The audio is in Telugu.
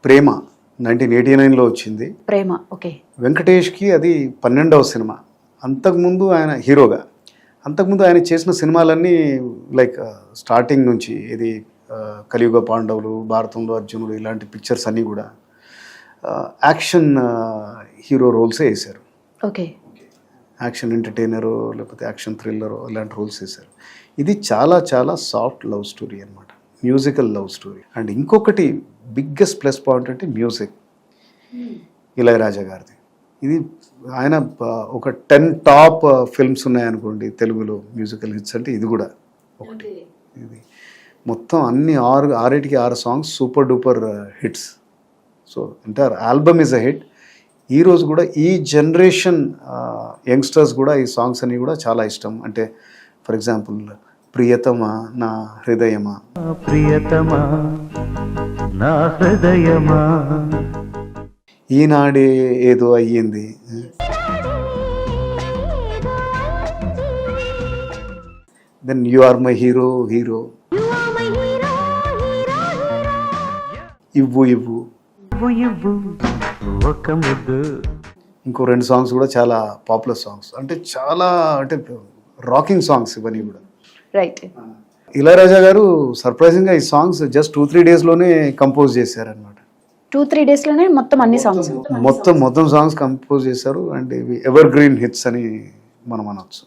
ప్రేమ 1989లో వచ్చింది. ప్రేమ. ఓకే. వెంకటేష్కి అది 12వ సినిమా. అంతకుముందు ఆయన హీరోగా, అంతకుముందు ఆయన చేసిన సినిమాలన్నీ లైక్ స్టార్టింగ్ నుంచి ఇది కలియుగ పాండవులు, భారతంలో అర్జునుడు, ఇలాంటి పిక్చర్స్ అన్నీ కూడా యాక్షన్ హీరో రోల్సే వేశారు. ఓకే. యాక్షన్ ఎంటర్టైనరు లేకపోతే యాక్షన్ థ్రిల్లరు ఇలాంటి రోల్స్ వేశారు. ఇది చాలా చాలా సాఫ్ట్ లవ్ స్టోరీ అనమాట, మ్యూజికల్ లవ్ స్టోరీ. అండ్ ఇంకొకటి బిగ్గెస్ట్ ప్లస్ పాయింట్ అంటే మ్యూజిక్. ఇళయరాజా గారిది ఇది. ఆయన ఒక 10 టాప్ ఫిల్మ్స్ ఉన్నాయనుకోండి తెలుగులో మ్యూజికల్ హిట్స్ అంటే ఇది కూడా ఒకటి. ఇది మొత్తం అన్ని 6 songs super duper hits. So entire album is a hit. ఈరోజు కూడా ఈ జనరేషన్ యంగ్స్టర్స్ కూడా ఈ సాంగ్స్ అన్నీ కూడా చాలా ఇష్టం. అంటే ఫర్ ఎగ్జాంపుల్ ప్రియతమా నా హృదయమా, ప్రియతమా నా హృదయమా, ఈనాడే ఏదో అయ్యింది, then you are my hero hero, ఇవ్వు ఇవ్వు, ఒక ముద్దు. ఇంకో 2 సాంగ్స్ కూడా చాలా పాపులర్ సాంగ్స్. అంటే చాలా అంటే రాకింగ్ సాంగ్స్ ఇవన్నీ కూడా. రైట్. ఇళయరాజా గారు సర్ప్రైజింగ్గా ఈ సాంగ్స్ జస్ట్ 2-3 డేస్లోనే కంపోజ్ చేశారనమాట. 2-3 డేస్లోనే మొత్తం అన్ని సాంగ్స్ మొత్తం సాంగ్స్ కంపోజ్ చేశారు. అండ్ ఇవి ఎవర్ గ్రీన్ హిట్స్ అని మనం అనొచ్చు.